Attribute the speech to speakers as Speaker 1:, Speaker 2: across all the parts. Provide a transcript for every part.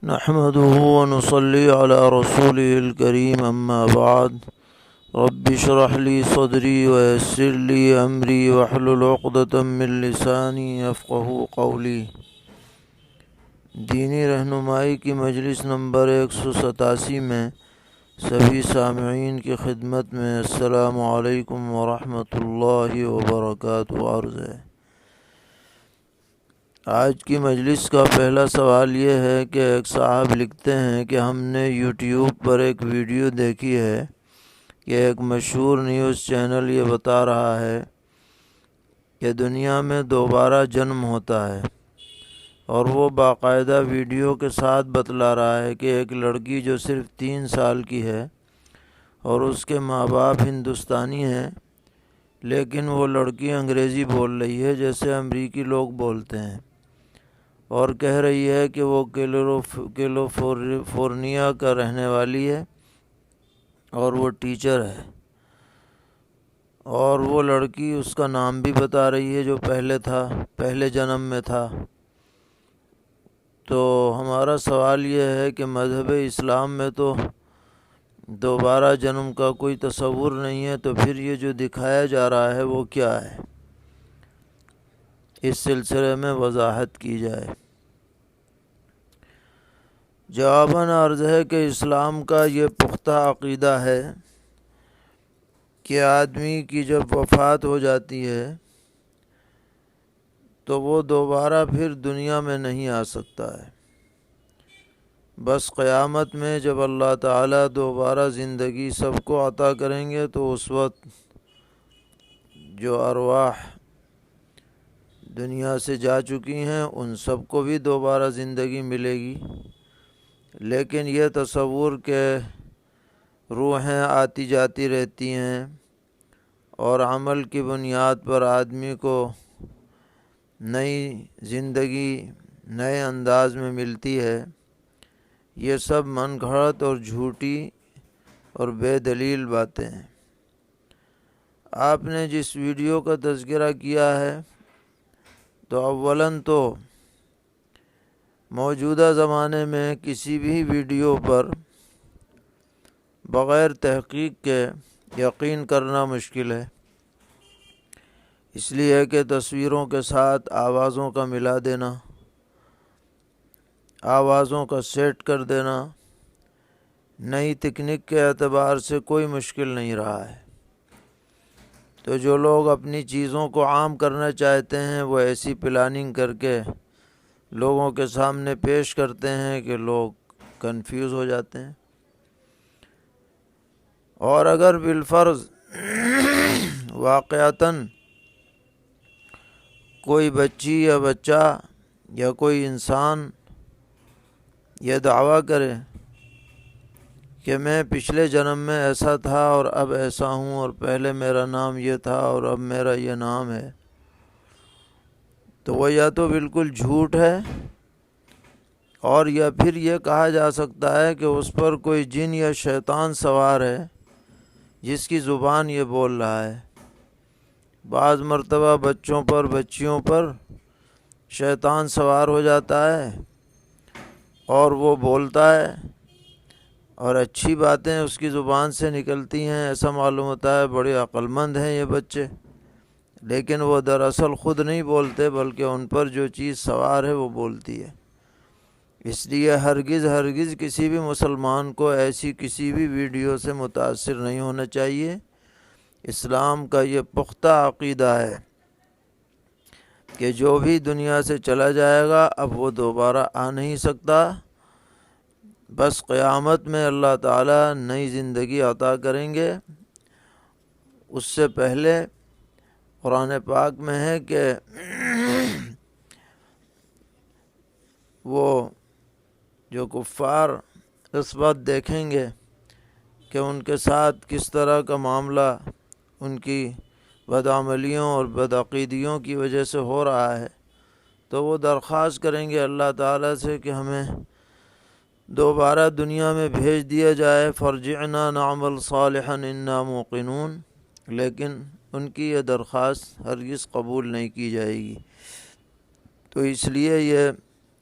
Speaker 1: نحمده ونصلي على رسوله الكريم أما بعد رب اشرح لي صدري ويسر لي أمري واحلل عقدة من لساني يفقهوا قولي۔ دینی رہنمائی کی مجلس نمبر 187 میں سبھی سامعین کی خدمت میں السلام علیکم ورحمۃ اللہ وبرکاتہ عرض ہے۔ آج کی مجلس کا پہلا سوال یہ ہے کہ ایک صاحب لکھتے ہیں کہ ہم نے یوٹیوب پر ایک ویڈیو دیکھی ہے کہ ایک مشہور نیوز چینل یہ بتا رہا ہے کہ دنیا میں دوبارہ جنم ہوتا ہے، اور وہ باقاعدہ ویڈیو کے ساتھ بتلا رہا ہے کہ ایک لڑکی جو صرف 3 سال کی ہے اور اس کے ماں باپ ہندوستانی ہیں، لیکن وہ لڑکی انگریزی بول رہی ہے جیسے امریکی لوگ بولتے ہیں، اور کہہ رہی ہے کہ وہ کیلیفورنیا کا رہنے والی ہے اور وہ ٹیچر ہے، اور وہ لڑکی اس کا نام بھی بتا رہی ہے جو پہلے جنم میں تھا۔ تو ہمارا سوال یہ ہے کہ مذہب اسلام میں تو دوبارہ جنم کا کوئی تصور نہیں ہے، تو پھر یہ جو دکھایا جا رہا ہے وہ کیا ہے؟ اس سلسلے میں وضاحت کی جائے۔ جواباً عرض ہے کہ اسلام کا یہ پختہ عقیدہ ہے کہ آدمی کی جب وفات ہو جاتی ہے تو وہ دوبارہ پھر دنیا میں نہیں آ سکتا ہے، بس قیامت میں جب اللہ تعالیٰ دوبارہ زندگی سب کو عطا کریں گے تو اس وقت جو ارواح دنیا سے جا چکی ہیں ان سب کو بھی دوبارہ زندگی ملے گی، لیکن یہ تصور کہ روحیں آتی جاتی رہتی ہیں اور عمل کی بنیاد پر آدمی کو نئی زندگی نئے انداز میں ملتی ہے، یہ سب من گھڑت اور جھوٹی اور بے دلیل باتیں ہیں۔ آپ نے جس ویڈیو کا تذکرہ کیا ہے تو اولاً تو موجودہ زمانے میں کسی بھی ویڈیو پر بغیر تحقیق کے یقین کرنا مشکل ہے، اس لیے کہ تصویروں کے ساتھ آوازوں کا ملا دینا، آوازوں کا سیٹ کر دینا نئی تکنیک کے اعتبار سے کوئی مشکل نہیں رہا ہے۔ تو جو لوگ اپنی چیزوں کو عام کرنا چاہتے ہیں وہ ایسی پلاننگ کر کے لوگوں کے سامنے پیش کرتے ہیں کہ لوگ کنفیوز ہو جاتے ہیں، اور اگر بالفرض واقعتاً کوئی بچی یا بچہ یا کوئی انسان یہ دعویٰ کرے کہ میں پچھلے جنم میں ایسا تھا اور اب ایسا ہوں، اور پہلے میرا نام یہ تھا اور اب میرا یہ نام ہے، تو وہ یا تو بالکل جھوٹ ہے، اور یا پھر یہ کہا جا سکتا ہے کہ اس پر کوئی جن یا شیطان سوار ہے جس کی زبان یہ بول رہا ہے۔ بعض مرتبہ بچوں پر بچیوں پر شیطان سوار ہو جاتا ہے اور وہ بولتا ہے اور اچھی باتیں اس کی زبان سے نکلتی ہیں، ایسا معلوم ہوتا ہے بڑے عقل مند ہیں یہ بچے، لیکن وہ دراصل خود نہیں بولتے بلکہ ان پر جو چیز سوار ہے وہ بولتی ہے۔ اس لیے ہرگز کسی بھی مسلمان کو ایسی کسی بھی ویڈیو سے متاثر نہیں ہونا چاہیے۔ اسلام کا یہ پختہ عقیدہ ہے کہ جو بھی دنیا سے چلا جائے گا اب وہ دوبارہ آ نہیں سکتا، بس قیامت میں اللہ تعالیٰ نئی زندگی عطا کریں گے۔ اس سے پہلے قرآن پاک میں ہے کہ وہ جو کفار اس وقت دیکھیں گے کہ ان کے ساتھ کس طرح کا معاملہ ان کی بدعملیوں اور بدعقیدیوں کی وجہ سے ہو رہا ہے، تو وہ درخواست کریں گے اللہ تعالیٰ سے کہ ہمیں دوبارہ دنیا میں بھیج دیا جائے، فرجعنا نعمل صالحا انا موقنون، لیکن ان کی یہ درخواست ہرگز قبول نہیں کی جائے گی۔ تو اس لیے یہ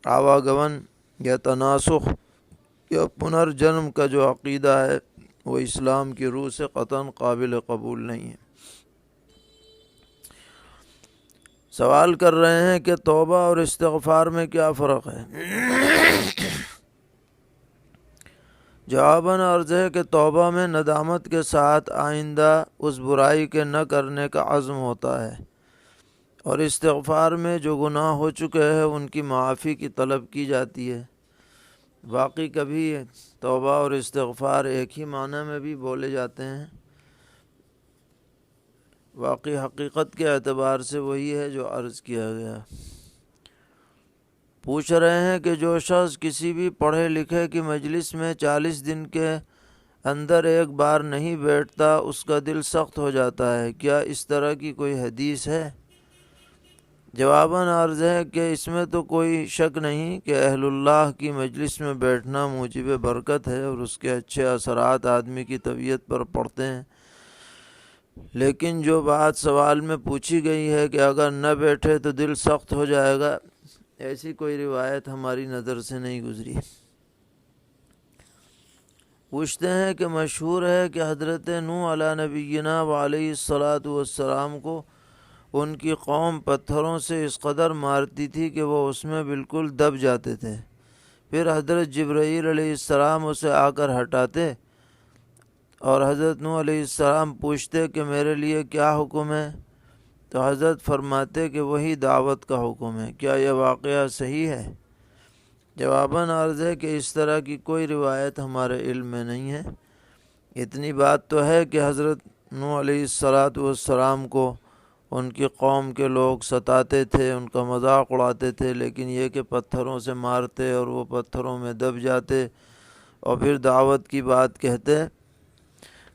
Speaker 1: آواگمن یا تناسخ یا پنرجنم کا جو عقیدہ ہے وہ اسلام کی روح سے قطعاً قابل قبول نہیں ہے۔ سوال کر رہے ہیں کہ توبہ اور استغفار میں کیا فرق ہے؟ جواباً عرض ہے کہ توبہ میں ندامت کے ساتھ آئندہ اس برائی کے نہ کرنے کا عزم ہوتا ہے، اور استغفار میں جو گناہ ہو چکے ہیں ان کی معافی کی طلب کی جاتی ہے۔ باقی کبھی توبہ اور استغفار ایک ہی معنی میں بھی بولے جاتے ہیں، واقعی حقیقت کے اعتبار سے وہی ہے جو عرض کیا گیا۔ پوچھ رہے ہیں کہ جو شخص کسی بھی پڑھے لکھے کی مجلس میں 40 دن کے اندر ایک بار نہیں بیٹھتا اس کا دل سخت ہو جاتا ہے، کیا اس طرح کی کوئی حدیث ہے؟ جواباً عرض ہے کہ اس میں تو کوئی شک نہیں کہ اہل اللہ کی مجلس میں بیٹھنا موجب برکت ہے اور اس کے اچھے اثرات آدمی کی طبیعت پر پڑتے ہیں، لیکن جو بات سوال میں پوچھی گئی ہے کہ اگر نہ بیٹھے تو دل سخت ہو جائے گا، ایسی کوئی روایت ہماری نظر سے نہیں گزری۔ پوچھتے ہیں کہ مشہور ہے کہ حضرت نوح علیہ نبینا وعلیہ الصلاۃ والسلام کو ان کی قوم پتھروں سے اس قدر مارتی تھی کہ وہ اس میں بالکل دب جاتے تھے، پھر حضرت جبرائیل علیہ السلام اسے آ کر ہٹاتے اور حضرت نوح علیہ السلام پوچھتے کہ میرے لیے کیا حکم ہے، تو حضرت فرماتے کہ وہی دعوت کا حکم ہے۔ کیا یہ واقعہ صحیح ہے؟ جواباً عرض ہے کہ اس طرح کی کوئی روایت ہمارے علم میں نہیں ہے۔ اتنی بات تو ہے کہ حضرت نوح علیہ السلام کو ان کی قوم کے لوگ ستاتے تھے، ان کا مذاق اڑاتے تھے، لیکن یہ کہ پتھروں سے مارتے اور وہ پتھروں میں دب جاتے اور پھر دعوت کی بات کہتے،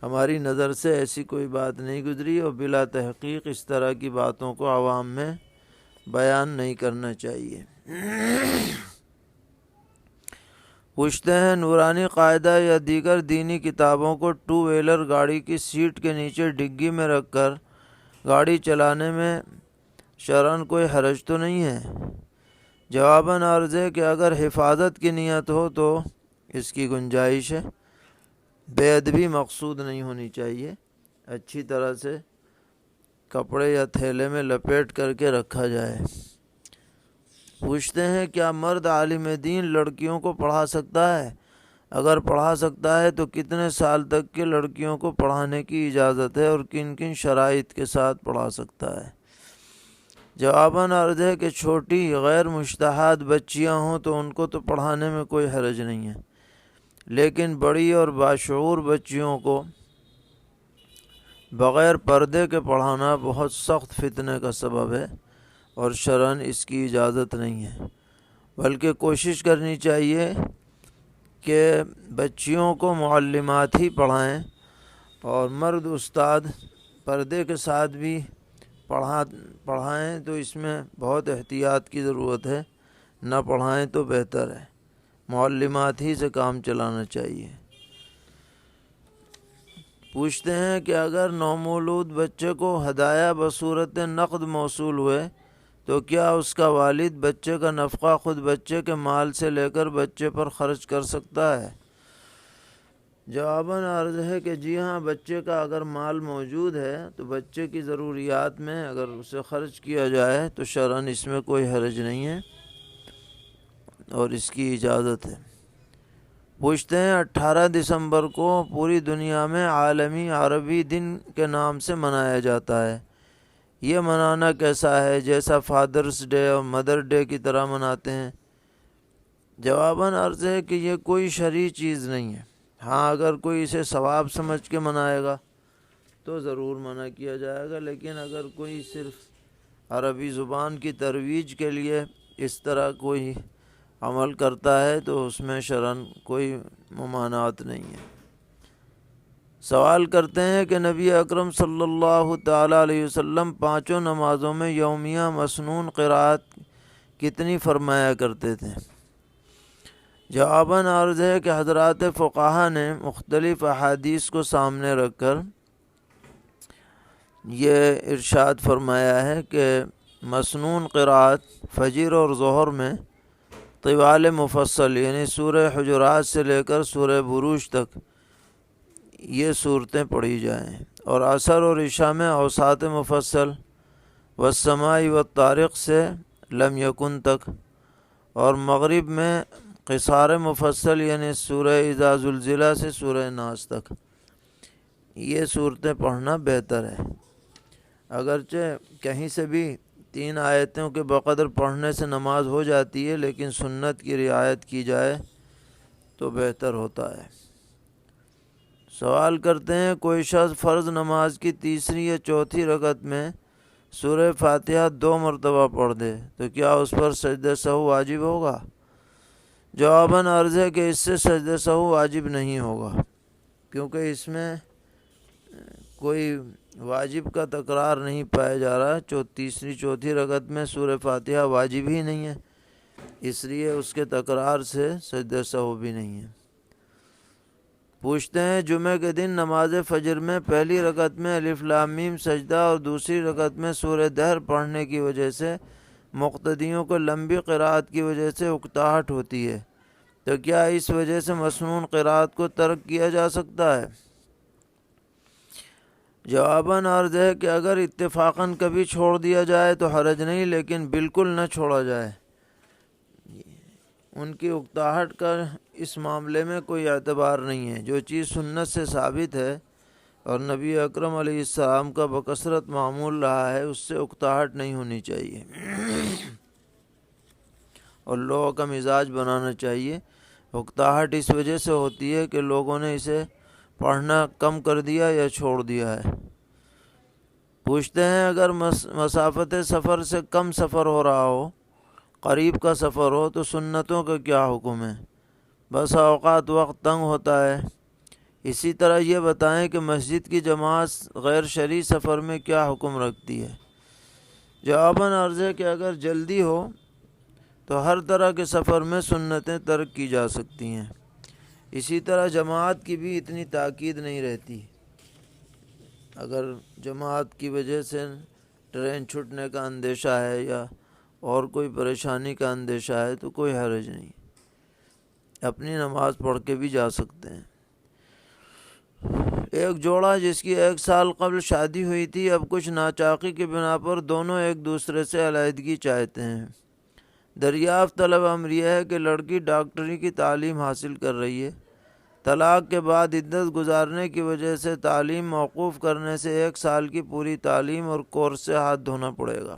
Speaker 1: ہماری نظر سے ایسی کوئی بات نہیں گزری، اور بلا تحقیق اس طرح کی باتوں کو عوام میں بیان نہیں کرنا چاہیے۔ پوچھتے ہیں نورانی قاعدہ یا دیگر دینی کتابوں کو ٹو ویلر گاڑی کی سیٹ کے نیچے ڈگی میں رکھ کر گاڑی چلانے میں شرعاً کوئی حرج تو نہیں ہے؟ جواباً عرض ہے کہ اگر حفاظت کی نیت ہو تو اس کی گنجائش ہے، بے ادبی مقصود نہیں ہونی چاہیے، اچھی طرح سے کپڑے یا تھیلے میں لپیٹ کر کے رکھا جائے۔ پوچھتے ہیں کیا مرد عالم دین لڑکیوں کو پڑھا سکتا ہے؟ اگر پڑھا سکتا ہے تو کتنے سال تک کے لڑکیوں کو پڑھانے کی اجازت ہے اور کن کن شرائط کے ساتھ پڑھا سکتا ہے؟ جواباً عرض ہے کہ چھوٹی غیر مشتہد بچیاں ہوں تو ان کو تو پڑھانے میں کوئی حرج نہیں ہے، لیکن بڑی اور باشعور بچیوں کو بغیر پردے کے پڑھانا بہت سخت فتنے کا سبب ہے اور شرعاً اس کی اجازت نہیں ہے، بلکہ کوشش کرنی چاہیے کہ بچیوں کو معلمات ہی پڑھائیں، اور مرد استاد پردے کے ساتھ بھی پڑھائیں تو اس میں بہت احتیاط کی ضرورت ہے، نہ پڑھائیں تو بہتر ہے، معلمات ہی سے کام چلانا چاہیے۔ پوچھتے ہیں کہ اگر نومولود بچے کو ہدایہ بصورت نقد موصول ہوئے تو کیا اس کا والد بچے کا نفقہ خود بچے کے مال سے لے کر بچے پر خرچ کر سکتا ہے؟ جواباً عرض ہے کہ جی ہاں، بچے کا اگر مال موجود ہے تو بچے کی ضروریات میں اگر اسے خرچ کیا جائے تو شرعاً اس میں کوئی حرج نہیں ہے اور اس کی اجازت ہے۔ پوچھتے ہیں 18 دسمبر کو پوری دنیا میں عالمی عربی دن کے نام سے منایا جاتا ہے، یہ منانا کیسا ہے، جیسا فادرز ڈے اور مدر ڈے کی طرح مناتے ہیں؟ جواباً عرض ہے کہ یہ کوئی شرعی چیز نہیں ہے، ہاں اگر کوئی اسے ثواب سمجھ کے منائے گا تو ضرور منع کیا جائے گا، لیکن اگر کوئی صرف عربی زبان کی ترویج کے لیے اس طرح کوئی عمل کرتا ہے تو اس میں شرعاً کوئی ممانعت نہیں ہے۔ سوال کرتے ہیں کہ نبی اکرم صلی اللہ تعالیٰ علیہ وسلم 5 نمازوں میں یومیہ مسنون قرأت کتنی فرمایا کرتے تھے؟ جواباً عرض ہے کہ حضرات فقہا نے مختلف احادیث کو سامنے رکھ کر یہ ارشاد فرمایا ہے کہ مسنون قرأت فجر اور ظہر میں طوال مفصل یعنی سورہ حجرات سے لے کر سورہ بروج تک یہ صورتیں پڑھی جائیں، اور عصر اور عشاء میں اوساط مفصل والسماء والطارق سے لم یکن تک، اور مغرب میں قصار مفصل یعنی سورہ اذا زلزلہ سے سورہ ناس تک یہ صورتیں پڑھنا بہتر ہے۔ اگرچہ کہیں سے بھی 3 آیتوں کے بقدر پڑھنے سے نماز ہو جاتی ہے، لیکن سنت کی رعایت کی جائے تو بہتر ہوتا ہے۔ سوال کرتے ہیں، کوئی شخص فرض نماز کی تیسری یا چوتھی رکعت میں سورہ فاتحہ 2 مرتبہ پڑھ دے تو کیا اس پر سجدہ سہو واجب ہوگا؟ جواباً عرض ہے کہ اس سے سجدہ سہو واجب نہیں ہوگا، کیونکہ اس میں کوئی واجب کا تکرار نہیں پایا جا رہا۔ تیسری چوتھی رکعت میں سورہ فاتحہ واجب ہی نہیں ہے، اس لیے اس کے تکرار سے سجدہ سہو بھی نہیں ہے۔ پوچھتے ہیں، جمعہ کے دن نماز فجر میں پہلی رکعت میں الف لام میم سجدہ اور دوسری رکعت میں سورہ دہر پڑھنے کی وجہ سے مقتدیوں کو لمبی قرأت کی وجہ سے اکتاہٹ ہوتی ہے، تو کیا اس وجہ سے مسنون قرأت کو ترک کیا جا سکتا ہے؟ جواباً عرض ہے کہ اگر اتفاقاً کبھی چھوڑ دیا جائے تو حرج نہیں، لیکن بالکل نہ چھوڑا جائے۔ ان کی اکتاہٹ کا اس معاملے میں کوئی اعتبار نہیں ہے۔ جو چیز سنت سے ثابت ہے اور نبی اکرم علیہ السلام کا بکثرت معمول رہا ہے، اس سے اکتاہٹ نہیں ہونی چاہیے، اور لوگوں کا مزاج بنانا چاہیے۔ اکتاہٹ اس وجہ سے ہوتی ہے کہ لوگوں نے اسے پڑھنا کم کر دیا یا چھوڑ دیا ہے۔ پوچھتے ہیں، اگر مسافت سفر سے کم سفر ہو رہا ہو، قریب کا سفر ہو، تو سنتوں کا کیا حکم ہے؟ بس اوقات وقت تنگ ہوتا ہے۔ اسی طرح یہ بتائیں کہ مسجد کی جماعت غیر شرعی سفر میں کیا حکم رکھتی ہے؟ جواباً عرض ہے کہ اگر جلدی ہو تو ہر طرح کے سفر میں سنتیں ترک کی جا سکتی ہیں۔ اسی طرح جماعت کی بھی اتنی تاکید نہیں رہتی۔ اگر جماعت کی وجہ سے ٹرین چھوٹنے کا اندیشہ ہے یا اور کوئی پریشانی کا اندیشہ ہے تو کوئی حرج نہیں، اپنی نماز پڑھ کے بھی جا سکتے ہیں۔ ایک جوڑا جس کی 1 سال قبل شادی ہوئی تھی، اب کچھ ناچاقی کی بنا پر دونوں ایک دوسرے سے علیحدگی چاہتے ہیں۔ دریافت طلب امر یہ ہے کہ لڑکی ڈاکٹری کی تعلیم حاصل کر رہی ہے، طلاق کے بعد عدت گزارنے کی وجہ سے تعلیم موقوف کرنے سے 1 سال کی پوری تعلیم اور کورس سے ہاتھ دھونا پڑے گا۔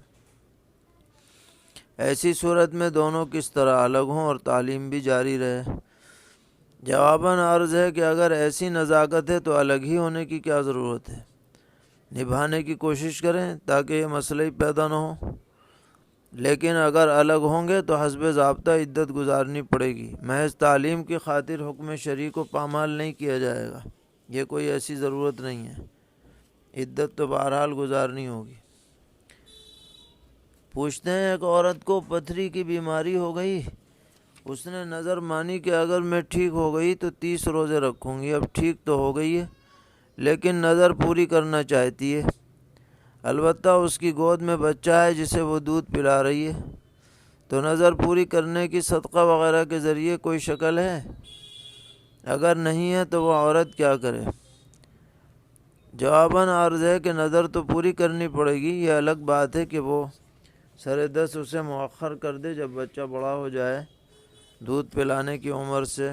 Speaker 1: ایسی صورت میں دونوں کس طرح الگ ہوں اور تعلیم بھی جاری رہے؟ جواباً عرض ہے کہ اگر ایسی نزاکت ہے تو الگ ہی ہونے کی کیا ضرورت ہے؟ نبھانے کی کوشش کریں تاکہ یہ مسئلہ ہی پیدا نہ ہو، لیکن اگر الگ ہوں گے تو حسب ضابطہ عدت گزارنی پڑے گی۔ محض تعلیم کی خاطر حکم شرعی کو پامال نہیں کیا جائے گا، یہ کوئی ایسی ضرورت نہیں ہے، عدت تو بہرحال گزارنی ہوگی۔ پوچھتے ہیں، ایک عورت کو پتھری کی بیماری ہو گئی، اس نے نظر مانی کہ اگر میں ٹھیک ہو گئی تو 30 روزے رکھوں گی۔ اب ٹھیک تو ہو گئی ہے لیکن نظر پوری کرنا چاہتی ہے، البتہ اس کی گود میں بچہ ہے جسے وہ دودھ پلا رہی ہے، تو نظر پوری کرنے کی صدقہ وغیرہ کے ذریعے کوئی شکل ہے؟ اگر نہیں ہے تو وہ عورت کیا کرے؟ جواباً عرض ہے کہ نظر تو پوری کرنی پڑے گی۔ یہ الگ بات ہے کہ وہ سر 10 اسے مؤخر کر دے، جب بچہ بڑا ہو جائے، دودھ پلانے کی عمر سے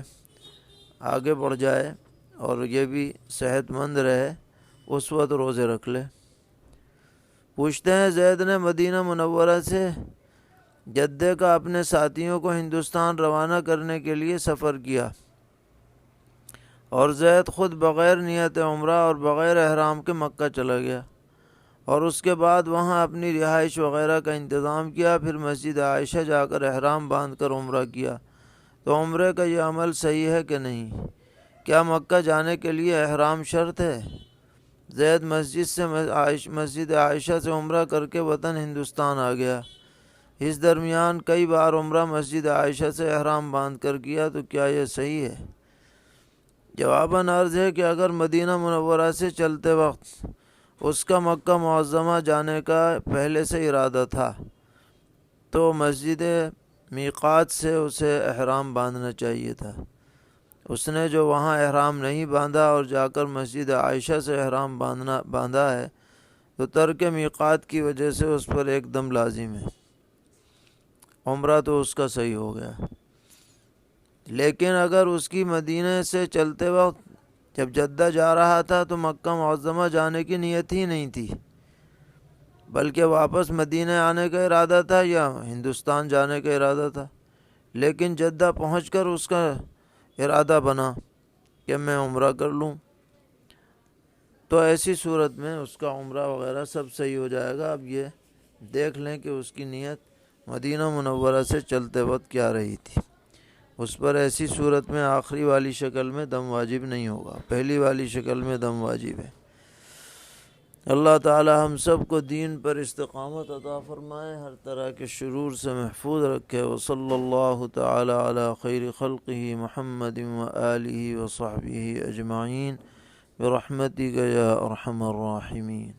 Speaker 1: آگے بڑھ جائے اور یہ بھی صحت مند رہے، اس وقت روزے رکھ لے۔ پوچھتے ہیں، زید نے مدینہ منورہ سے جدہ کا اپنے ساتھیوں کو ہندوستان روانہ کرنے کے لیے سفر کیا، اور زید خود بغیر نیت عمرہ اور بغیر احرام کے مکہ چلا گیا، اور اس کے بعد وہاں اپنی رہائش وغیرہ کا انتظام کیا، پھر مسجد عائشہ جا کر احرام باندھ کر عمرہ کیا۔ تو عمرے کا یہ عمل صحیح ہے کہ نہیں؟ کیا مکہ جانے کے لیے احرام شرط ہے؟ زید مسجد عائشہ سے عمرہ کر کے وطن ہندوستان آ گیا، اس درمیان کئی بار عمرہ مسجد عائشہ سے احرام باندھ کر کیا، تو کیا یہ صحیح ہے؟ جواباً عرض ہے کہ اگر مدینہ منورہ سے چلتے وقت اس کا مکہ معظمہ جانے کا پہلے سے ارادہ تھا تو مسجد میقات سے اسے احرام باندھنا چاہیے تھا۔ اس نے جو وہاں احرام نہیں باندھا اور جا کر مسجد عائشہ سے احرام باندھا ہے تو ترک میقات کی وجہ سے اس پر ایک دم لازم ہے، عمرہ تو اس کا صحیح ہو گیا۔ لیکن اگر اس کی مدینہ سے چلتے وقت جب جدہ جا رہا تھا تو مکہ معظمہ جانے کی نیت ہی نہیں تھی، بلکہ واپس مدینہ آنے کا ارادہ تھا یا ہندوستان جانے کا ارادہ تھا، لیکن جدہ پہنچ کر اس کا ارادہ بنا کہ میں عمرہ کر لوں، تو ایسی صورت میں اس کا عمرہ وغیرہ سب صحیح ہو جائے گا۔ اب یہ دیکھ لیں کہ اس کی نیت مدینہ منورہ سے چلتے وقت کیا رہی تھی۔ اس پر ایسی صورت میں آخری والی شکل میں دم واجب نہیں ہوگا، پہلی والی شکل میں دم واجب ہے۔ اللہ تعالی ہم سب کو دین پر استقامت عطا فرمائے، ہر طرح کے شرور سے محفوظ رکھے۔ وصلی اللہ تعالی علی خیر خلقہ محمد وآلہ وصحبہ اجمعین برحمتک یا ارحم الراحمین۔